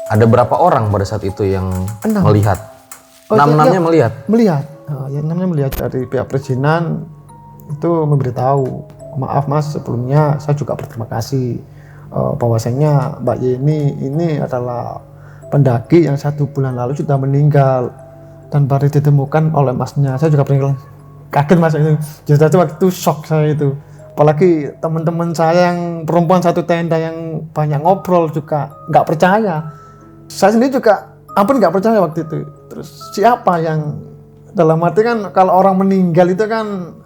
Ada berapa orang pada saat itu yang 6. melihat? Oh, Enam-enamnya melihat? Melihat. Yang namanya melihat dari pihak perizinan itu memberitahu, maaf mas, sebelumnya saya juga berterima kasih bahwasanya Mbak Yeni ini adalah pendaki yang 1 bulan lalu sudah meninggal dan baru ditemukan oleh masnya. Saya juga pernah kaget mas itu. Justru waktu itu shock saya itu. Apalagi teman-teman saya yang perempuan satu tenda yang banyak ngobrol juga nggak percaya. Saya sendiri juga ampun nggak percaya waktu itu. Terus siapa yang dalam arti kan kalau orang meninggal itu kan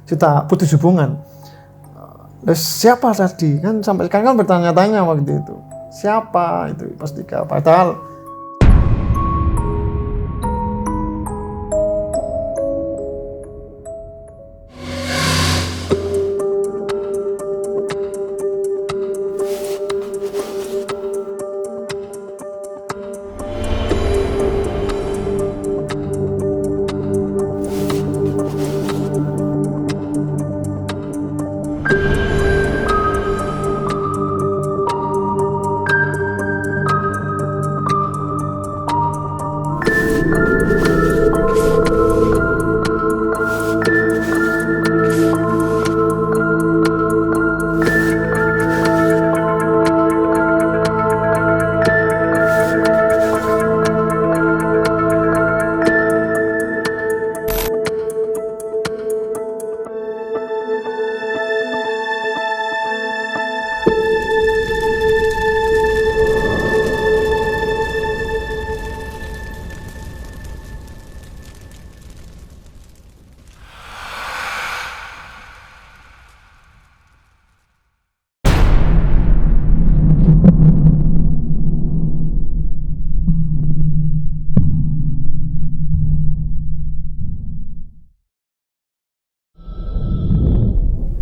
sudah putus hubungan. Terus siapa tadi kan sampai sekarang kan bertanya-tanya waktu itu siapa itu pasti padahal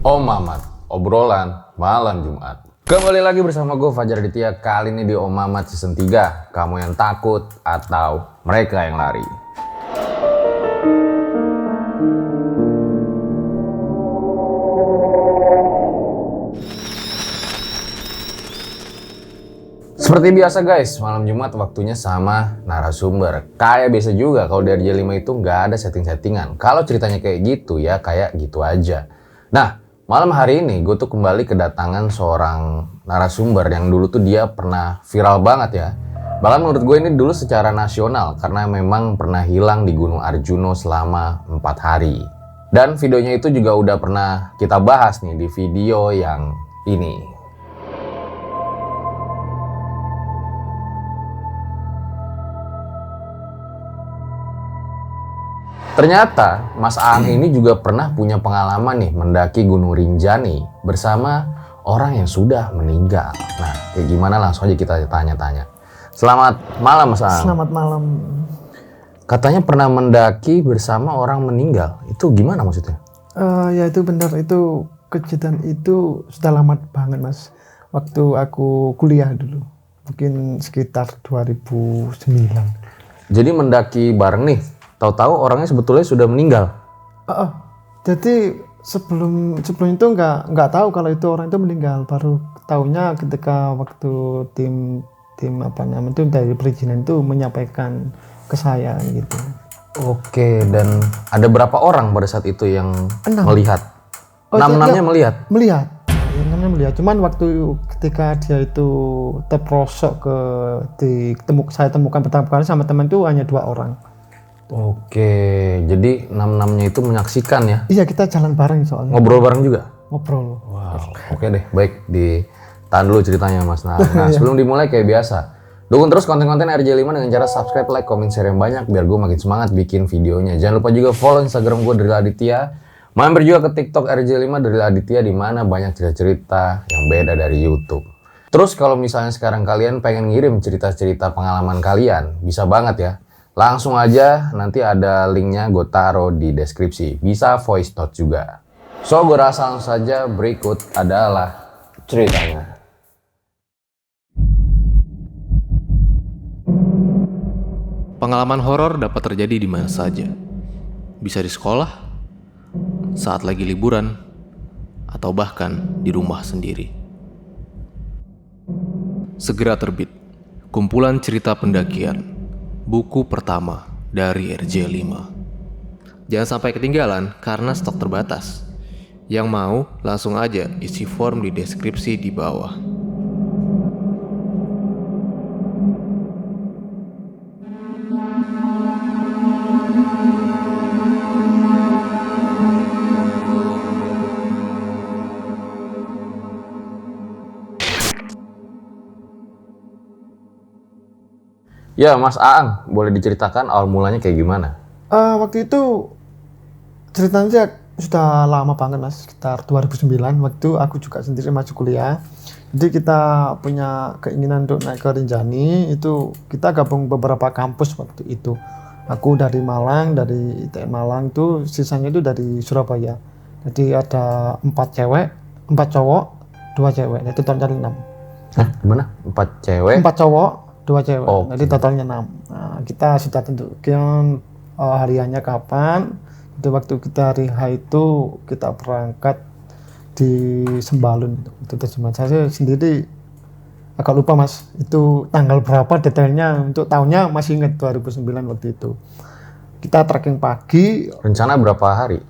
Om Mamat, obrolan malam Jumat. Kembali lagi bersama gue Fajar Aditya. Kali ini di Om Mamat season 3. Kamu yang takut atau mereka yang lari? Seperti biasa guys, malam Jumat waktunya sama narasumber. Kayak biasa juga kalau dari RJ5 itu nggak ada setting-settingan. Kalau ceritanya kayak gitu ya kayak gitu aja. Nah, malam hari ini gue tuh kembali kedatangan seorang narasumber yang dulu tuh dia pernah viral banget ya. Bahkan menurut gue ini dulu secara nasional karena memang pernah hilang di Gunung Arjuno selama 4 hari. Dan videonya itu juga udah pernah kita bahas nih di video yang ini. Ternyata Mas Aang ini juga pernah punya pengalaman nih mendaki Gunung Rinjani bersama orang yang sudah meninggal. Nah, kayak gimana langsung aja kita tanya-tanya. Selamat malam Mas Aang. selamat malam. Katanya pernah mendaki bersama orang meninggal. Itu gimana maksudnya? Ya itu benar, itu kejadian itu sudah lama banget mas. Waktu aku kuliah dulu, mungkin sekitar 2009. Jadi mendaki bareng nih, tahu-tahu orangnya sebetulnya sudah meninggal. Jadi sebelum itu nggak tahu kalau itu orang itu meninggal. Baru tahunya ketika waktu tim apa namanya itu dari perizinan itu menyampaikan ke saya gitu. Oke, dan ada berapa orang pada saat itu yang 6. melihat? Enam-enamnya melihat? Melihat. Yang namanya melihat. Cuman waktu ketika dia itu terprosok saya temukan pertama kali sama teman itu hanya 2 orang. Oke, jadi enam-enamnya itu menyaksikan ya? Iya, kita jalan bareng soalnya. Ngobrol bareng juga? Ngobrol. Wow, oke deh, baik. Ditahan dulu ceritanya Mas. Nah, sebelum dimulai kayak biasa, dukung terus konten-konten RJ5 dengan cara subscribe, like, komen, share yang banyak biar gue makin semangat bikin videonya. Jangan lupa juga follow Instagram gue Drill Aditya. Mampir juga ke TikTok RJ5 Drill Aditya di mana banyak cerita-cerita yang beda dari YouTube. Terus kalau misalnya sekarang kalian pengen ngirim cerita-cerita pengalaman kalian, bisa banget ya. Langsung aja, nanti ada linknya gue taruh di deskripsi. Bisa voice note juga. So, gue rasa langsung saja berikut adalah ceritanya. Pengalaman horor dapat terjadi di mana saja. Bisa di sekolah, saat lagi liburan, atau bahkan di rumah sendiri. segera terbit kumpulan cerita pendakian, buku pertama dari RJ5. Jangan sampai ketinggalan karena stok terbatas. Yang mau langsung aja isi form di deskripsi di bawah. Ya, Mas Aang, boleh diceritakan awal mulanya kayak gimana? Waktu itu ceritanya sudah lama banget mas, sekitar 2009 waktu aku juga sendiri masuk kuliah. Jadi kita punya keinginan untuk naik ke Rinjani, itu kita gabung beberapa kampus waktu itu. Aku dari Malang, dari ITN Malang itu, sisanya itu dari Surabaya. Jadi ada 4 cewek, 4 cowok, 2 cewek, itu total 6. Hah, gimana? 4 cewek? 4 cowok, 2 cewek, Oh, jadi totalnya 6. Nah, kita sudah tentukan hariannya kapan. Jadi waktu kita hari H itu kita berangkat di Sembalun. Itu cuma saya sendiri agak lupa mas, itu tanggal berapa detailnya, untuk tahunnya masih ingat 2009 waktu itu. Kita trekking pagi. Rencana berapa hari?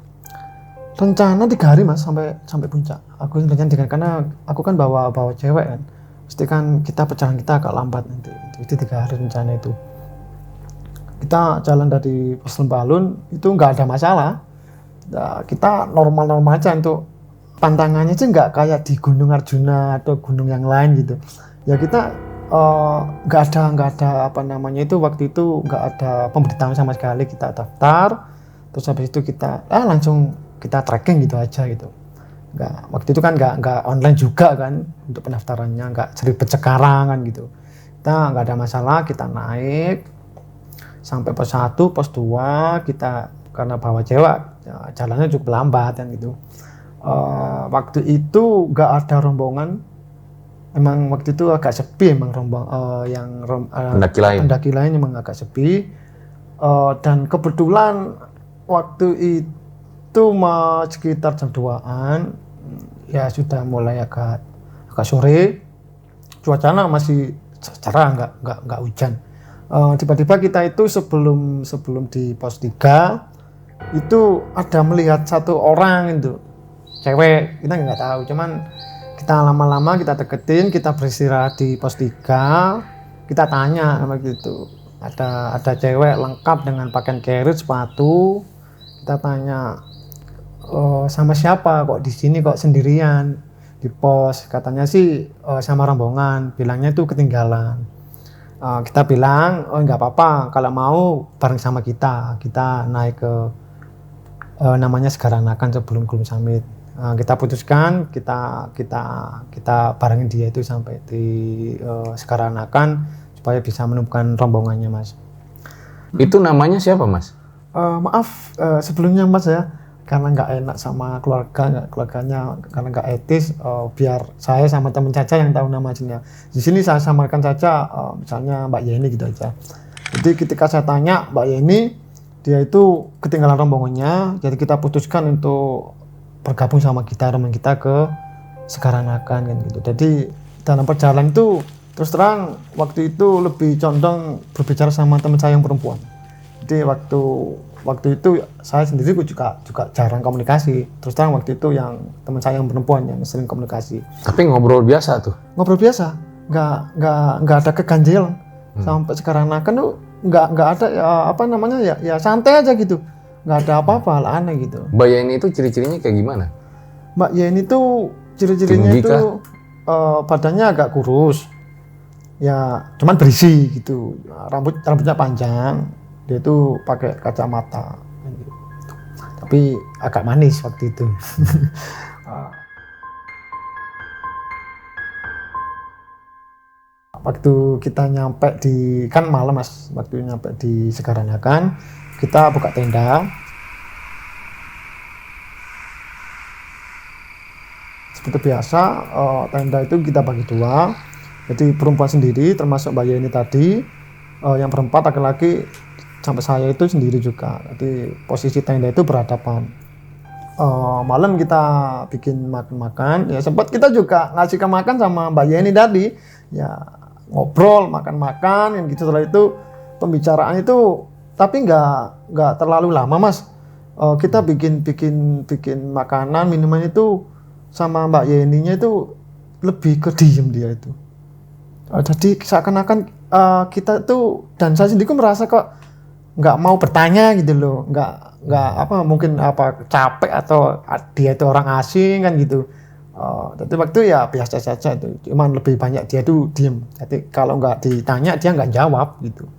Rencana 3 hari mas, sampai puncak. Aku rencana karena aku kan bawa cewek kan. Pasti kan perjalanan kita agak lambat nanti. Itu 3 hari rencana itu. Kita jalan dari pos Sembalun itu nggak ada masalah. Nah, kita normal-normal aja, untuk pantangannya sih nggak kayak di Gunung Arjuna atau gunung yang lain gitu. Ya kita nggak ada apa namanya itu, waktu itu nggak ada pemberitahuan sama sekali. Kita daftar, terus habis itu kita langsung kita trekking gitu aja gitu. Waktu itu kan nggak online juga kan untuk pendaftarannya, nggak seribet sekarang kan gitu. Kita nggak ada masalah, kita naik sampai pos 1, pos 2, kita karena bawa cewek ya, jalannya cukup lambat kan gitu. Waktu itu nggak ada rombongan, emang waktu itu agak sepi, emang pendaki lain emang agak sepi. Dan kebetulan waktu itu sekitar jam 2-an, ya sudah mulai agak sore, cuacanya masih cerah, nggak hujan. Tiba-tiba kita itu sebelum di pos 3 itu ada melihat satu orang itu cewek, kita nggak tahu, cuman kita lama-lama kita deketin, kita beristirahat di pos 3, kita tanya begitu, ada cewek lengkap dengan pakaian carrier, sepatu. Kita tanya, sama siapa kok di sini, kok sendirian di pos? Katanya sih sama rombongan, bilangnya itu ketinggalan. Kita bilang, oh nggak apa-apa, kalau mau bareng sama kita naik ke namanya Segaranakan sebelum Gunung Summit. Kita putuskan kita barengin dia itu sampai di Segaranakan supaya bisa menemukan rombongannya mas. Itu namanya siapa mas? Maaf sebelumnya mas ya, karena nggak enak sama keluarganya, karena nggak etis, biar saya sama teman Caca yang tahu nama aslinya. Di sini saya samakan saja, misalnya Mbak Yeni gitu aja. Jadi ketika saya tanya Mbak Yeni, dia itu ketinggalan rombongannya, jadi kita putuskan untuk bergabung sama rombongan kita ke Segaranakan kan gitu. Jadi dalam perjalanan itu terus terang waktu itu lebih condong berbicara sama teman saya yang perempuan. Jadi waktu itu saya sendiri juga jarang komunikasi. Terus terang waktu itu yang teman saya yang perempuan yang sering komunikasi. Tapi ngobrol biasa tuh? Ngobrol biasa, nggak ada keganjil. Sampai Segaranakan tuh nggak ada apa namanya ya santai aja gitu, nggak ada apa-apa lah, aneh gitu. Mbak Yeni itu ciri-cirinya kayak gimana? Mbak Yeni itu ciri-cirinya itu badannya agak kurus, ya cuman berisi gitu, rambutnya panjang. Dia itu pakai kacamata, tapi agak manis waktu itu. Waktu kita nyampe kan malam mas, waktu nyampe di Segaranakan, kita buka tenda. Seperti biasa, tenda itu kita bagi 2. Jadi perempuan sendiri, termasuk Mbak Yeni tadi, yang berempat laki-laki, sampai saya itu sendiri juga. Jadi posisi tenda itu berhadapan. malam kita bikin makan-makan, ya sempat kita juga ngasih makan sama Mbak Yeni tadi, ya ngobrol, makan-makan, yang gitu. Setelah itu pembicaraan itu, tapi nggak terlalu lama Mas. Kita bikin makanan, minuman itu sama Mbak Yeninya itu lebih ke diem dia itu. Jadi seakan-akan kita tuh, dan saya sendiri merasa kok nggak mau bertanya gitu loh, nggak apa, mungkin apa capek atau dia itu orang asing kan gitu. Jadi waktu ya biasa saja itu, cuman lebih banyak dia tuh diem. Jadi kalau nggak ditanya dia nggak jawab gitu.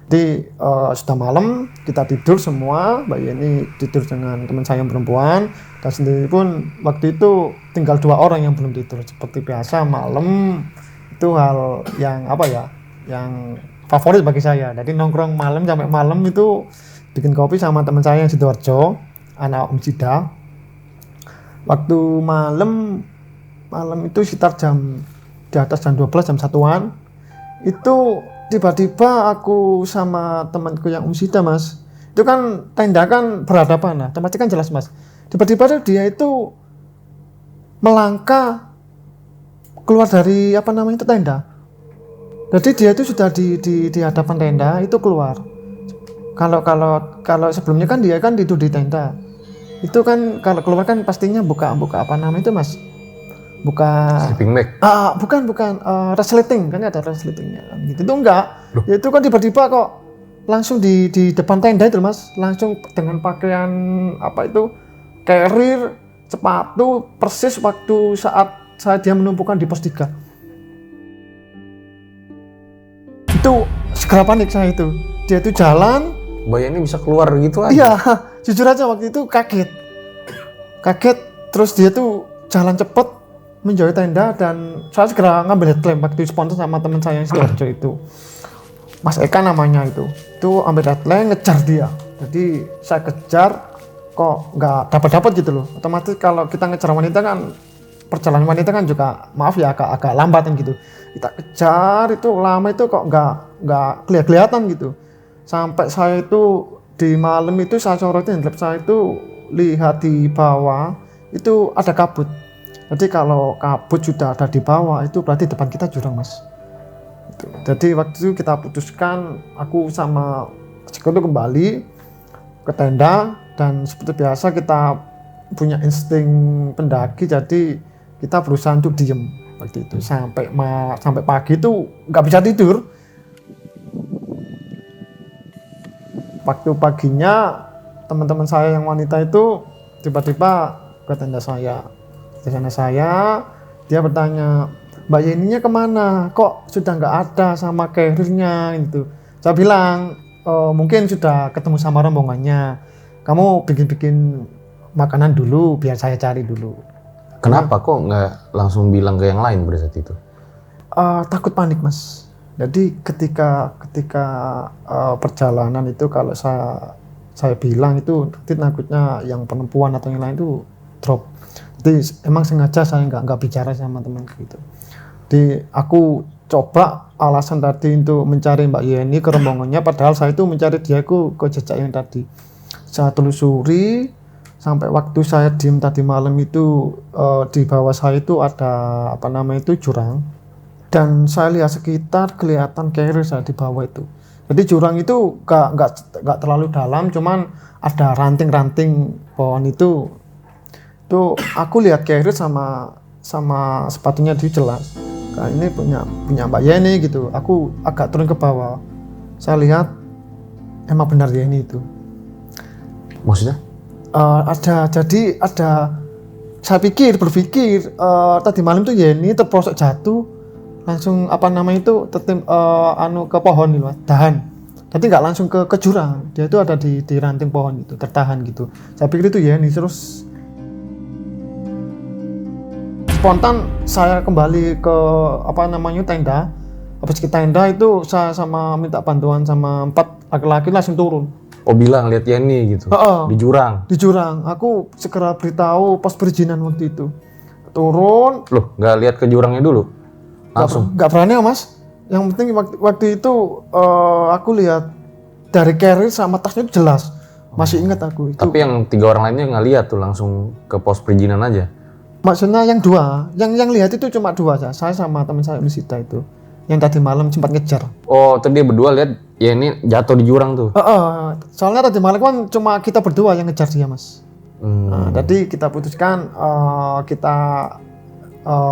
Jadi sudah malam kita tidur semua, Mbak Yeni tidur dengan teman saya yang perempuan, dan sendiri pun waktu itu tinggal 2 orang yang belum tidur. Seperti biasa malam itu hal yang apa ya, yang favorit bagi saya. Jadi nongkrong malam sampai malam itu bikin kopi sama teman saya yang Sidoarjo, anak Om Sida. Waktu malam itu sekitar di atas jam 12, jam 1-an, itu tiba-tiba aku sama temanku yang Om Sida Mas, itu kan tenda kan berhadapan, nah tempatnya kan jelas Mas. Tiba-tiba dia itu melangkah keluar dari apa namanya itu tenda. Jadi dia itu sudah di hadapan tenda itu keluar. Kalau sebelumnya kan dia kan tidur di tenda. Itu kan kalau keluar kan pastinya buka apa namanya itu Mas? Buka Sleeping bag. Bukan resleting, kan ada resletingnya kan gitu. Itu enggak. Ya itu kan tiba-tiba kok langsung di depan tenda itu Mas, langsung dengan pakaian apa itu? Carrier, sepatu persis waktu saat dia menumpukan di pos 3. Itu segera panik saya itu. Dia itu jalan, Mbak Yeni bisa keluar gitu aja. iya, jujur aja waktu itu kaget, terus dia tuh jalan cepet menjauhi tenda, dan saya segera ngambil headlamp waktu sponsor sama teman saya yang Sidoarjo itu, Mas Eka namanya itu ambil headlamp ngejar dia. Jadi saya kejar, kok nggak dapat gitu loh. Otomatis kalau kita ngejar wanita kan, perjalanan wanita kan juga maaf ya agak lambat kan gitu. Kita kejar itu lama itu kok nggak kelihatan gitu. Sampai saya itu di malam itu saya sorotin laptop saya itu lihat di bawah itu ada kabut. Jadi kalau kabut sudah ada di bawah itu berarti depan kita jurang Mas. Jadi waktu itu kita putuskan, aku sama Ceko itu kembali ke tenda, dan seperti biasa kita punya insting pendaki, jadi kita berusaha untuk diem waktu itu sampai pagi itu nggak bisa tidur. Waktu paginya teman-teman saya yang wanita itu tiba-tiba ke tenda saya. Di sana dia bertanya, Mbak Yeninya kemana? Kok sudah nggak ada sama carrier-nya gitu. Saya bilang, mungkin sudah ketemu sama rombongannya. Kamu bikin makanan dulu biar saya cari dulu. Kenapa kok nggak langsung bilang ke yang lain pada saat itu? Takut panik Mas. Jadi ketika perjalanan itu kalau saya bilang itu nanti takutnya yang perempuan atau yang lain itu drop. Jadi emang sengaja saya nggak bicara sama teman gitu. Jadi aku coba alasan tadi untuk mencari Mbak Yeni ke rombongannya, padahal saya itu mencari dia ke jejak yang tadi. Saya telusuri sampai waktu saya diem tadi malam itu, di bawah saya itu ada apa namanya itu jurang, dan saya lihat sekitar kelihatan carrier saya di bawah itu. Jadi jurang itu nggak terlalu dalam, cuman ada ranting-ranting pohon itu aku lihat carrier sama sepatunya itu jelas. Nah, ini punya Mbak Yeni gitu. Aku agak turun ke bawah, saya lihat emang benar Yeni itu. Maksudnya? Saya berpikir tadi malam tuh Yeni terprosok jatuh, langsung apa namanya itu ke pohon gitu, tahan. Tapi nggak langsung ke jurang, dia itu ada di ranting pohon itu, tertahan gitu. Saya pikir itu Yeni. Terus spontan saya kembali ke apa namanya tenda. Habis ke tenda itu saya minta bantuan sama 4 laki-laki, langsung turun. Oh, bilang lihat Yeni gitu. Di jurang. Di jurang. Aku segera beritahu pos perizinan waktu itu. Turun. Loh, nggak lihat ke jurangnya dulu? Langsung. Nggak berani ya Mas. Yang penting waktu itu aku lihat dari carrier sama tasnya itu jelas. Masih ingat aku itu. Tapi yang 3 orang lainnya nggak lihat tuh, langsung ke pos perizinan aja. Maksudnya yang 2, yang lihat itu cuma 2 aja. Saya sama teman saya Misita itu. Yang tadi malam sempat ngejar. Oh, tadi dia berdua lihat ya ini jatuh di jurang tuh. Soalnya tadi malam kan cuma kita berdua yang ngejar dia, Mas. Nah, jadi kita putuskan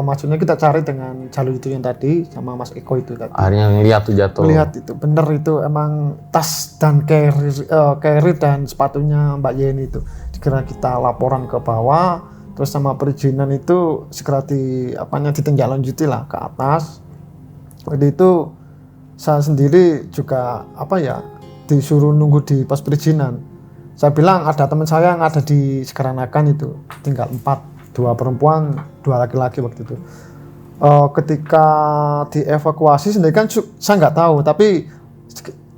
maksudnya kita cari dengan jalur itu yang tadi sama Mas Eko itu tadi. Akhirnya ngeliat tuh jatuh. Melihat itu bener itu emang tas dan carry dan sepatunya Mbak Yeni itu. Segera kita laporan ke bawah, terus sama perizinan itu segera ditindaklanjuti lah ke atas. Waktu itu saya sendiri juga disuruh nunggu di pos perizinan. Saya bilang ada teman saya yang ada di Sekaranakan itu, tinggal 4, 2 perempuan, 2 laki-laki waktu itu. Ketika dievakuasi sendiri kan saya nggak tahu, tapi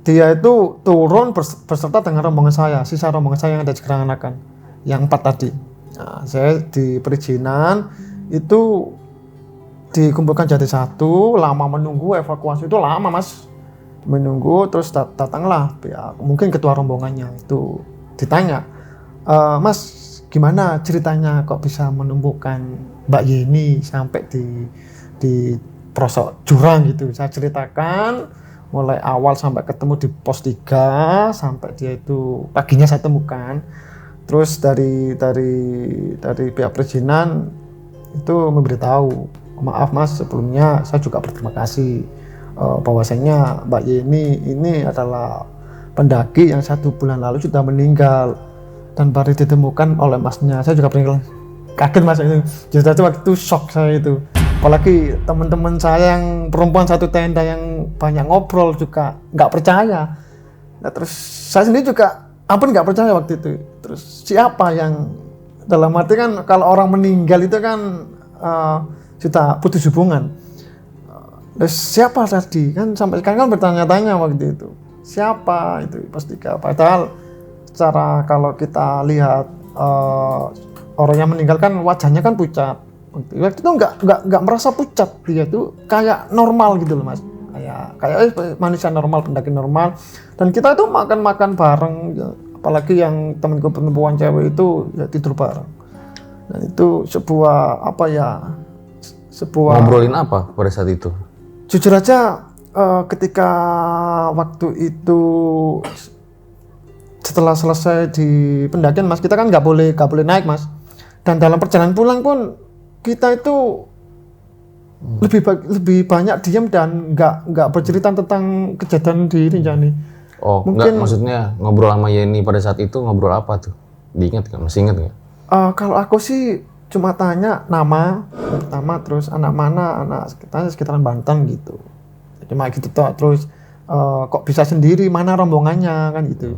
dia itu turun berserta dengan rombongan saya, sisa rombongan saya yang ada di Sekaranakan, yang 4 tadi. Nah, saya di perizinan itu dikumpulkan jadi satu, lama menunggu evakuasi itu lama, Mas. Menunggu terus datanglah mungkin ketua rombongannya itu ditanya, Mas gimana ceritanya kok bisa menemukan Mbak Yeni sampai di pelosok jurang gitu. Saya ceritakan mulai awal sampai ketemu di pos 3 sampai dia itu paginya saya temukan. Terus dari pihak perizinan itu memberitahu, maaf Mas, sebelumnya saya juga berterima kasih bahwasanya Mbak Yeni ini adalah pendaki yang 1 bulan lalu sudah meninggal dan baru ditemukan oleh Masnya. Saya juga pernah kaget, Mas, itu. Jadi waktu itu shock saya itu. Apalagi teman-teman saya yang perempuan satu tenda yang banyak ngobrol juga nggak percaya. Nah, terus saya sendiri juga nggak percaya waktu itu. Terus siapa yang dalam arti kan kalau orang meninggal itu kan sudah putus hubungan. Terus siapa tadi? Kan sampai sekarang kan bertanya-tanya waktu itu. Siapa itu pasti padahal secara kalau kita lihat orang yang meninggal kan wajahnya kan pucat. Waktu itu nggak merasa pucat, dia tuh kayak normal gitu loh, Mas. Kayak manusia normal, pendaki normal. Dan kita itu makan bareng, apalagi yang temanku perempuan cewek itu ya tidur bareng. Dan itu sebuah ngobrolin apa pada saat itu? Jujur aja ketika waktu itu setelah selesai di pendakian, Mas, kita kan nggak boleh naik, Mas. Dan dalam perjalanan pulang pun kita itu lebih banyak diam dan nggak bercerita tentang kejadian di Rinjani. Oh, mungkin maksudnya ngobrol sama Yeni pada saat itu ngobrol apa tuh? Diingat nggak? Masih ingat nggak? Kalau aku sih cuma tanya nama pertama, terus anak mana, sekitaran Banten gitu. Cuma gitu toh. Terus kok bisa sendiri, mana rombongannya kan gitu.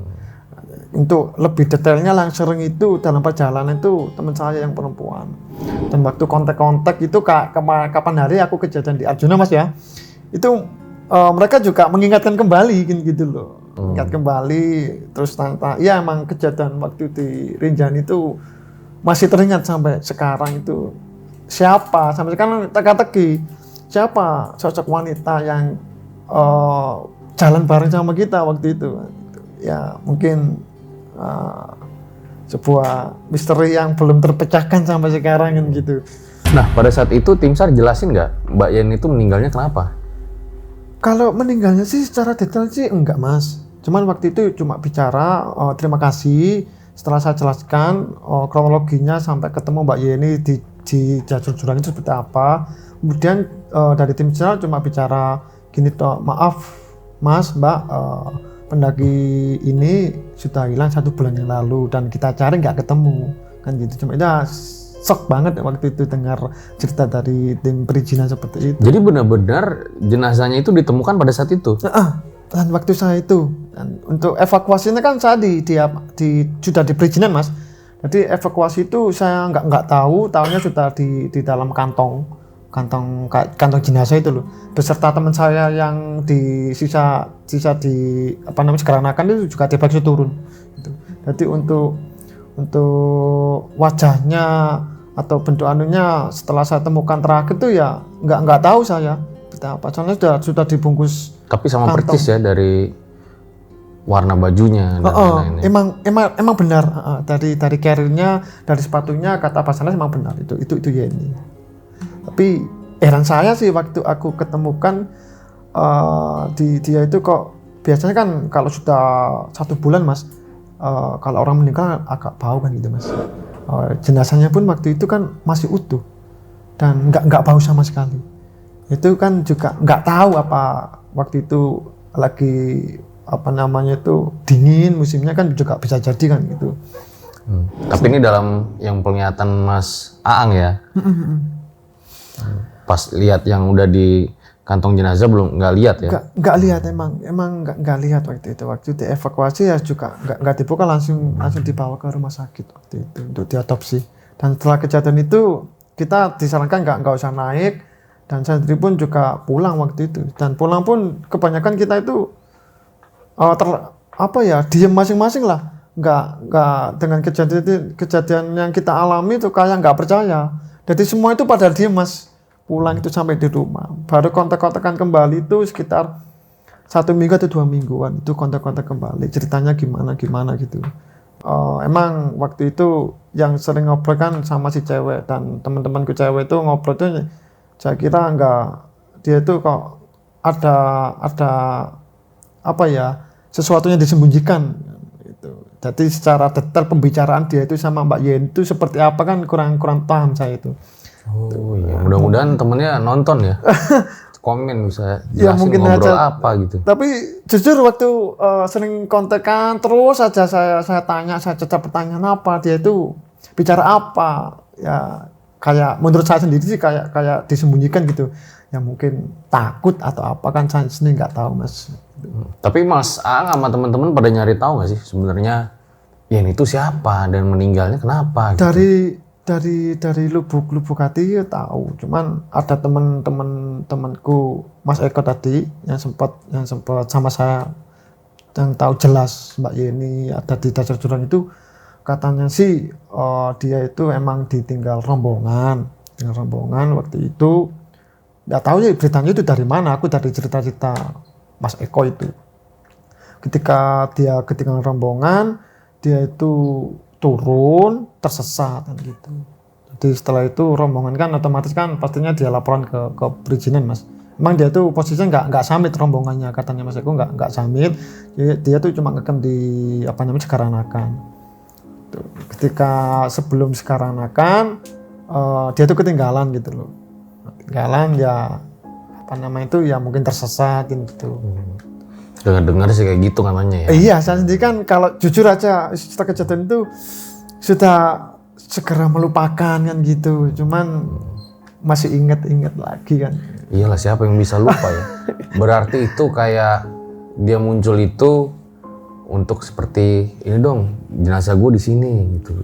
Untuk lebih detailnya sering itu dalam perjalanan itu teman saya yang perempuan. Dan waktu kontak itu kapan hari aku kejadian di Arjuna, Mas, ya. Itu mereka juga mengingatkan kembali gitu loh. Ingat kembali terus tentang ya emang kejadian waktu di Rinjani itu masih teringat sampai sekarang itu. Siapa sampai sekarang teka-teki siapa sosok wanita yang jalan bareng sama kita waktu itu. Ya mungkin sebuah misteri yang belum terpecahkan sampai sekarang kan gitu. Nah, pada saat itu tim SAR jelasin nggak Mbak Yeni itu meninggalnya kenapa? Kalau meninggalnya sih secara detail sih enggak, Mas. Cuman waktu itu cuma bicara terima kasih setelah saya jelaskan kronologinya sampai ketemu Mbak Yeni di jalur jurang itu seperti apa. Kemudian dari tim SAR cuma bicara gini toh, maaf Mas, Mbak, pendaki ini sudah hilang 1 bulan yang lalu dan kita cari nggak ketemu kan gitu. Cuma itu shock banget waktu itu dengar cerita dari tim perizinan seperti itu. Jadi benar-benar jenazahnya itu ditemukan pada saat itu? Dan waktu saya itu, dan untuk evakuasinya kan saya sudah di perizinan, Mas. Jadi evakuasi itu saya nggak tahunya sudah di dalam kantong jenazah itu loh, beserta teman saya yang di sisa di Sekaranakan itu juga dibagi turun gitu. Jadi untuk wajahnya atau bentuk anunya setelah saya temukan terakhir itu ya nggak tahu saya betapa, soalnya sudah dibungkus. Tapi sama kantong. percis ya dari warna bajunya dan lain-lain. Emang benar dari karirnya, dari sepatunya, kata Basarnas emang benar itu Yeni. Tapi heran saya sih waktu aku ketemukan dia itu kok biasanya kan kalau sudah 1 bulan Mas, kalau orang meninggal agak bau kan gitu Mas. Jenazahnya pun waktu itu kan masih utuh dan nggak bau sama sekali. Itu kan juga nggak tahu apa waktu itu lagi dingin musimnya kan juga bisa jadi kan gitu. Tapi ini dalam yang penglihatan Mas Aang ya. Pas lihat yang udah di kantong jenazah belum nggak lihat ya? Nggak lihat emang nggak lihat waktu itu dievakuasi ya juga nggak dibuka langsung dibawa ke rumah sakit waktu itu untuk diotopsi. Dan setelah kejadian itu kita disarankan nggak usah naik dan saya sendiri pun juga pulang waktu itu dan pulang pun kebanyakan kita itu diem masing-masing lah nggak dengan kejadian yang kita alami itu kayak nggak percaya. Jadi semua itu pada diem Mas. Pulang itu sampai di rumah baru kontak-kontakan kembali itu sekitar 1 minggu atau 2 mingguan itu kontak-kontak kembali ceritanya gimana gitu. Emang waktu itu yang sering ngobrol kan sama si cewek dan teman-temanku cewek itu ngobrol itu saya kira dia itu kok ada sesuatu yang disembunyikan gitu. Jadi secara detail pembicaraan dia itu sama Mbak Yeni itu seperti apa kan kurang paham saya itu. Oh iya, mudah-mudahan temennya nonton ya. Komen bisa jelasin ya, mungkin ngobrol aja, apa gitu. Tapi jujur waktu sering kontekan terus aja saya tanya, saya cetak pertanyaan apa, dia itu bicara apa. Ya kayak menurut saya sendiri sih kayak disembunyikan gitu. Ya mungkin takut atau apa kan saya sendiri nggak tahu Mas. Tapi Mas Aang sama teman-teman pada nyari tahu nggak sih sebenarnya Yeni itu siapa dan meninggalnya kenapa? Gitu. Dari lubuk hati ya tahu, cuman ada temanku Mas Eko tadi yang sempat sama saya yang tahu jelas Mbak Yeni ada di dasar jurang itu katanya sih dia itu emang ditinggal rombongan waktu itu. Nggak tahu ya beritanya itu dari mana, aku dari cerita Mas Eko itu ketika dia ketinggalan rombongan dia itu turun tersesat kan gitu. Jadi setelah itu rombongan kan otomatis kan pastinya dia laporan ke perizinan Mas. Emang dia tuh posisinya nggak samit rombongannya katanya Mas Eko nggak samit. Dia tuh cuma ngekam di Sekaranakan. Ketika sebelum Sekaranakan dia tuh ketinggalan gitu loh. Ketinggalan ya ya mungkin tersesat gitu. Dengar sih kayak gitu namanya ya. Iya, saya sendiri kan kalau jujur aja setelah kejadian itu sudah segera melupakan kan gitu. Cuman masih inget lagi kan. Iyalah siapa yang bisa lupa ya. Berarti itu kayak dia muncul itu untuk seperti ini dong jenazah gue di sini gitu.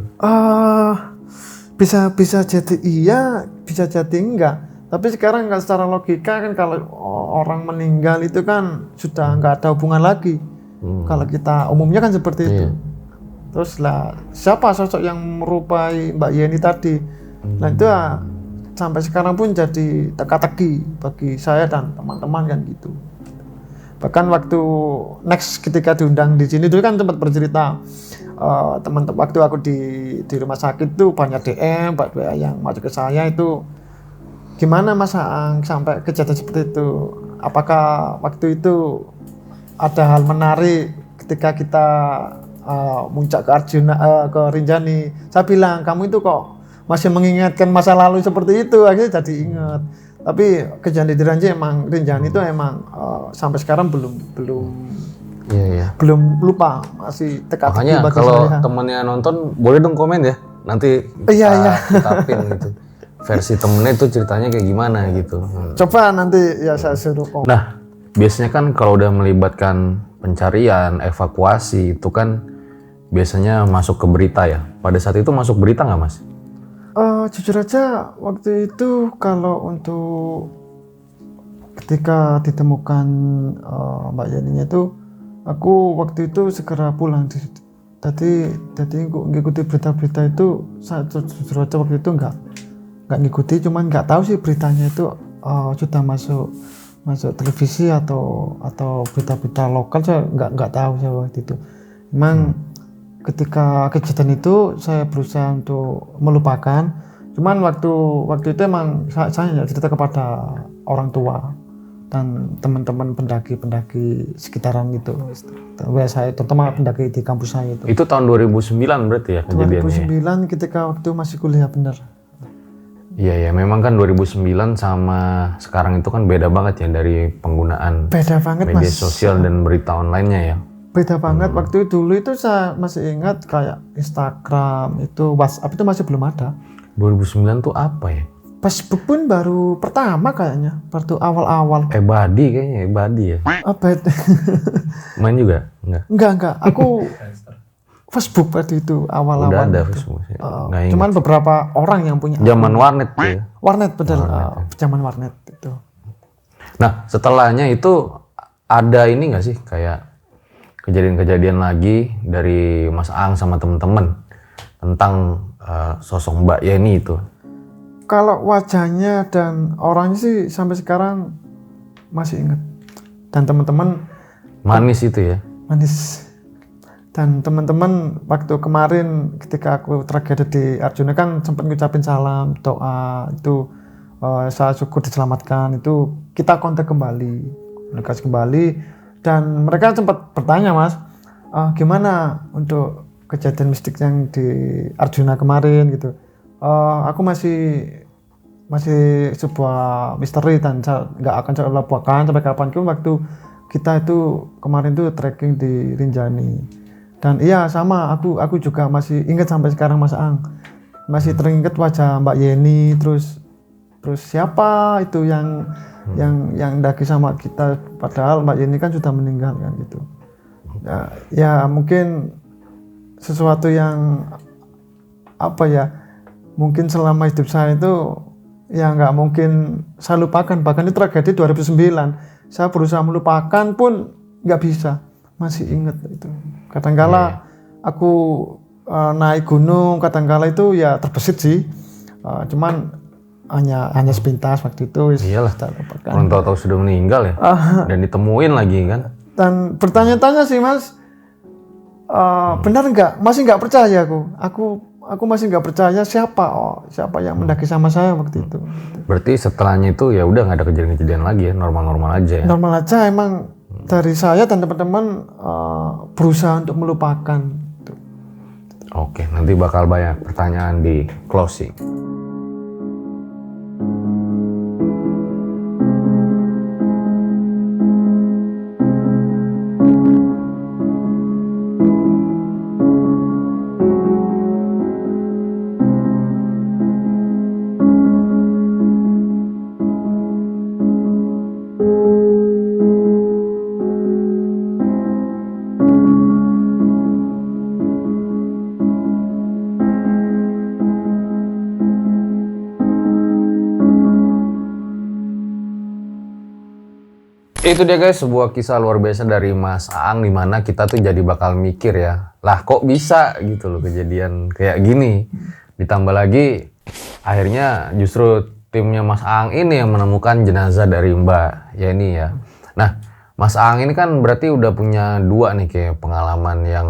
Bisa jadi iya, bisa jadi enggak. Tapi sekarang nggak secara logika kan kalau orang meninggal itu kan sudah nggak ada hubungan lagi. Kalau kita umumnya kan seperti itu. Terus lah siapa sosok yang merupai Mbak Yeni tadi? Nah itu sampai sekarang pun jadi teka-teki bagi saya dan teman-teman kan gitu. Bahkan waktu next ketika diundang di sini dulu kan sempat bercerita teman-teman waktu aku di rumah sakit tuh banyak DM, WA yang masuk ke saya itu. Gimana Mas Aang sampai kejadian seperti itu? Apakah waktu itu ada hal menarik ketika kita muncak ke ke Rinjani? Saya bilang kamu itu kok masih mengingatkan masa lalu seperti itu, akhirnya jadi ingat. Tapi kejadian di Rinjani itu emang sampai sekarang belum lupa, masih teka-teki. Makanya kalau temennya nonton boleh dong komen ya, nanti kita pin gitu. Versi temennya itu ceritanya kayak gimana gitu. Coba nanti ya saya suruh komen. Nah, biasanya kan kalau udah melibatkan pencarian, evakuasi itu kan biasanya masuk ke berita ya. Pada saat itu masuk berita nggak Mas? Jujur aja waktu itu kalau untuk ketika ditemukan Mbak Yeninya itu aku waktu itu segera pulang. Tadi ngikuti berita-berita itu saya jujur aja waktu itu nggak ngikuti, cuman nggak tahu sih beritanya itu sudah masuk masuk televisi atau berita-berita lokal, saya nggak tahu saya waktu itu. Memang ketika kejadian itu saya berusaha untuk melupakan. Cuman waktu itu emang saya cerita kepada orang tua dan teman-teman pendaki sekitaran itu. Saya terutama pendaki di kampus saya itu. Itu tahun 2009 berarti ya kejadiannya? 2009 ketika waktu masih kuliah, benar. Iya ya, memang kan 2009 sama sekarang itu kan beda banget ya dari penggunaan Beda banget media Mas. sosial dan berita online-nya ya. Beda banget. Waktu dulu itu saya masih ingat kayak Instagram, itu WhatsApp itu masih belum ada. 2009 tuh apa ya? Facebook pun baru pertama kayaknya, baru awal-awal. Ebadi kayaknya, Ebadi ya. Apa itu? Main juga? Enggak. Enggak. Aku Facebook waktu itu awal-awal. Udah ada itu. Facebook. Nggak ingat. Cuman beberapa orang yang punya. Zaman warnet tuh ya. Warnet betul. Zaman warnet itu. Nah, setelahnya itu ada ini nggak sih kayak kejadian-kejadian lagi dari Mas Aang sama temen-temen tentang sosok Mbak Yeni itu? Kalau wajahnya dan orangnya sih sampai sekarang masih ingat. Dan teman-teman Manis itu ya? manis. Dan teman-teman waktu kemarin ketika aku tragedi di Arjuna kan sempat ngucapin salam, doa itu saya syukur diselamatkan, itu kita kontak kembali, komunikasi kembali, dan mereka sempat bertanya, Mas, gimana untuk kejadian mistik yang di Arjuna kemarin gitu. Aku masih sebuah misteri dan nggak akan saya laporkan sampai kapanpun. Waktu kita itu kemarin tuh trekking di Rinjani. Dan iya sama, aku juga masih ingat sampai sekarang Mas Aang. Masih teringat wajah Mbak Yeni, terus siapa itu yang daki sama kita, padahal Mbak Yeni kan sudah meninggal kan gitu. Ya mungkin sesuatu yang apa ya, mungkin selama hidup saya itu ya nggak mungkin saya lupakan. Bahkan itu tragedi 2009, saya berusaha melupakan pun nggak bisa, masih ingat itu. Kadangkala aku naik gunung, kadangkala itu ya terbesit sih, cuman hanya sepintas waktu itu. Iyalah, orang tahu-tahu sudah meninggal ya, dan ditemuin lagi kan. Dan bertanya-tanya sih, Mas, benar nggak? Masih nggak percaya aku masih nggak percaya siapa yang mendaki sama saya waktu itu. Berarti setelahnya itu ya udah nggak ada kejadian-kejadian lagi ya, normal-normal aja ya. Normal aja emang. Dari saya dan teman-teman berusaha untuk melupakan. Oke, nanti bakal banyak pertanyaan di closing. Itu dia guys, sebuah kisah luar biasa dari Mas Aang, dimana kita tuh jadi bakal mikir ya, lah kok bisa gitu loh kejadian kayak gini. Ditambah lagi akhirnya justru timnya Mas Aang ini yang menemukan jenazah dari Mbak Yeni ya. Nah, Mas Aang ini kan berarti udah punya dua nih kayak pengalaman yang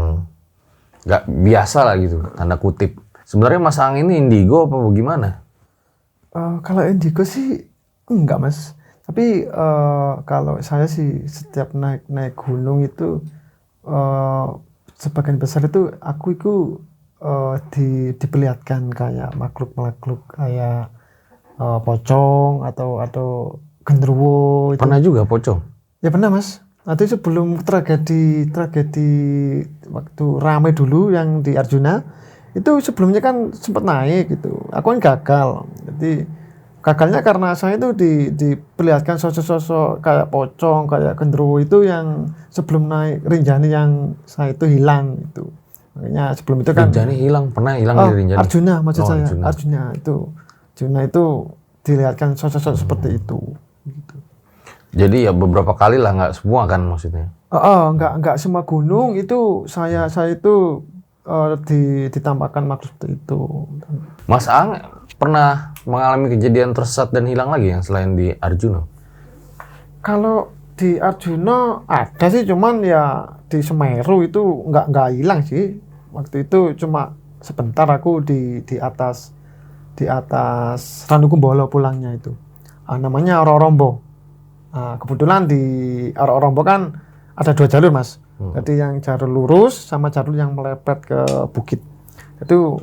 gak biasa lah gitu, tanda kutip. Sebenarnya Mas Aang ini indigo apa gimana? Kalau indigo sih enggak, Mas. Tapi kalau saya sih setiap naik gunung itu sebagian besar itu aku itu diperlihatkan kayak makhluk kayak pocong atau genderuwo. Pernah juga pocong? Ya pernah, Mas. Nanti sebelum tragedi waktu ramai dulu yang di Arjuna itu, sebelumnya kan sempat naik gitu. Aku kan gagal. Jadi gagalnya karena saya itu diperlihatkan sosok-sosok kayak pocong, kayak genderuwo itu yang sebelum naik Rinjani yang saya itu hilang itu. Makanya sebelum itu kan Rinjani hilang, pernah hilang di Rinjani? Arjuna maksud saya. Arjuna. Arjuna itu dilihatkan sosok-sosok seperti itu. Gitu. Jadi ya beberapa kali lah, nggak semua kan maksudnya? Nggak semua gunung itu saya itu ditambahkan makhluk seperti itu. Mas Aang pernah mengalami kejadian tersesat dan hilang lagi yang selain di Arjuna? Kalau di Arjuna ada sih, cuman ya di Semeru itu nggak hilang sih. Waktu itu cuma sebentar aku di atas Ranukumbolo pulangnya itu. Namanya Rorombo. Kebetulan di Rorombo kan ada 2 jalur mas. Jadi yang jalur lurus sama jalur yang melepet ke bukit. Itu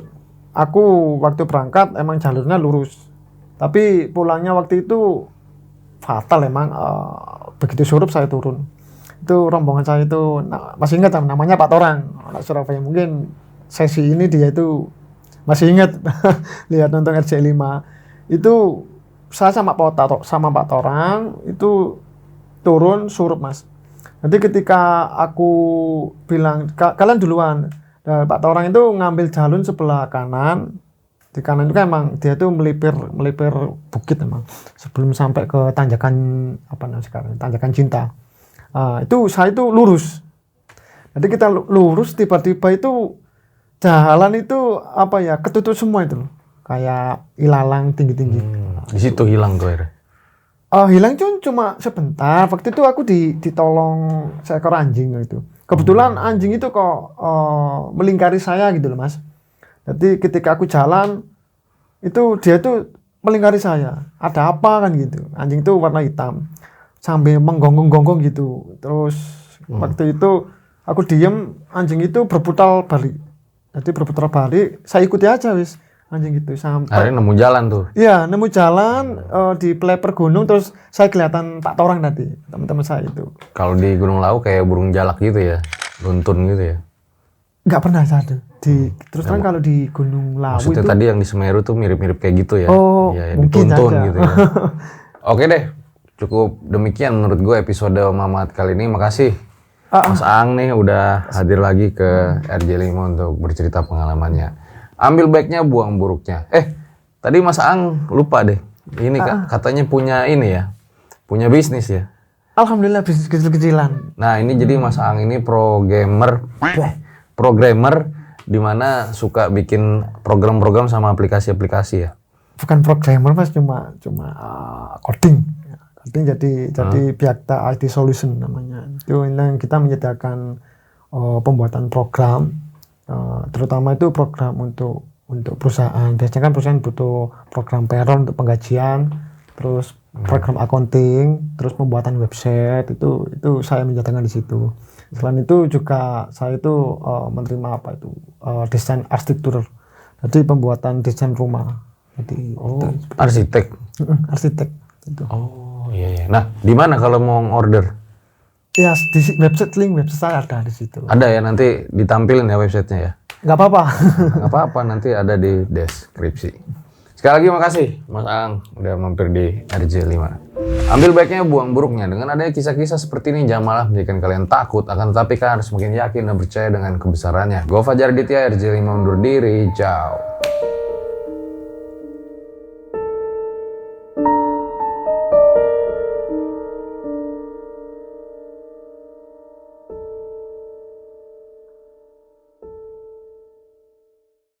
aku waktu berangkat emang jalurnya lurus. Tapi pulangnya waktu itu fatal emang, begitu surup saya turun. Itu rombongan saya itu masih ingat namanya Pak Torang, anak Surabaya. Mungkin sesi ini dia itu masih ingat lihat nonton RJ5 itu saya sama Pak Torang itu turun surup mas. Nanti ketika aku bilang kalian duluan, nah, Pak Torang itu ngambil jalur sebelah kanan. Di kanan itu kan emang dia tuh melipir bukit emang sebelum sampai ke tanjakan apa namanya sekarang, tanjakan Cinta. Itu saya itu lurus. Jadi kita lurus tiba-tiba itu jalan itu apa ya, ketutup semua itu kayak ilalang tinggi-tinggi. Di situ hilang tuh akhirnya. Hilang cuma sebentar. Waktu itu aku ditolong seekor anjing itu. Kebetulan anjing itu kok melingkari saya gitu loh mas. Jadi ketika aku jalan itu dia tuh melingkari saya. Ada apa kan gitu. Anjing itu warna hitam sambil menggonggong-gonggong gitu. Terus waktu itu aku diem, anjing itu berputar balik. Jadi berputar balik, saya ikuti aja wis anjing itu sampai Akhirnya nemu jalan tuh. iya, nemu jalan di peleper gunung. Terus saya kelihatan Pak Torang tadi, teman-teman saya itu. Kalau di Gunung Lawu kayak burung jalak gitu ya, runtun gitu ya. Nggak pernah saya ada. Terus terang kalau di Gunung Lawu Maksudnya itu tadi yang di Semeru tuh mirip-mirip kayak gitu ya. Iya, mungkin dituntun aja. gitu ya. Oke deh, cukup demikian menurut gue episode Mamat kali ini. Makasih Mas Aang nih udah hadir lagi ke RJ5 untuk bercerita pengalamannya. Ambil baiknya, buang buruknya. Tadi Mas Aang lupa deh. Ini katanya punya ini ya, punya bisnis ya. Alhamdulillah bisnis kecil-kecilan. Nah ini jadi Mas Aang ini programmer di mana suka bikin program-program sama aplikasi-aplikasi ya. Bukan programmer mas, cuma coding. Coding jadi Byakta IT Solution namanya. Itu yang kita menyediakan pembuatan program, terutama itu program untuk perusahaan. Biasanya kan perusahaan butuh program payroll untuk penggajian, terus program accounting, terus pembuatan website. Itu saya menyediakan di situ. Selain itu juga saya itu menerima desain arsitektur. Jadi pembuatan desain rumah. Jadi arsitek. Arsitek itu. Oh iya. Nah, di mana kalau mau order? Ya di link website saya ada di situ. Ada ya, nanti ditampilin ya websitenya ya. Nggak apa-apa. Nggak apa-apa, nanti ada di deskripsi. Sekali lagi makasih Mas Aang udah mampir di RJ5. Ambil baiknya, buang buruknya. Dengan adanya kisah-kisah seperti ini, jangan malah menjadikan kalian takut. Akan tetapi kalian harus semakin yakin dan percaya dengan kebesarannya. Gue Fajar Ditya, RJ5 undur diri. Ciao.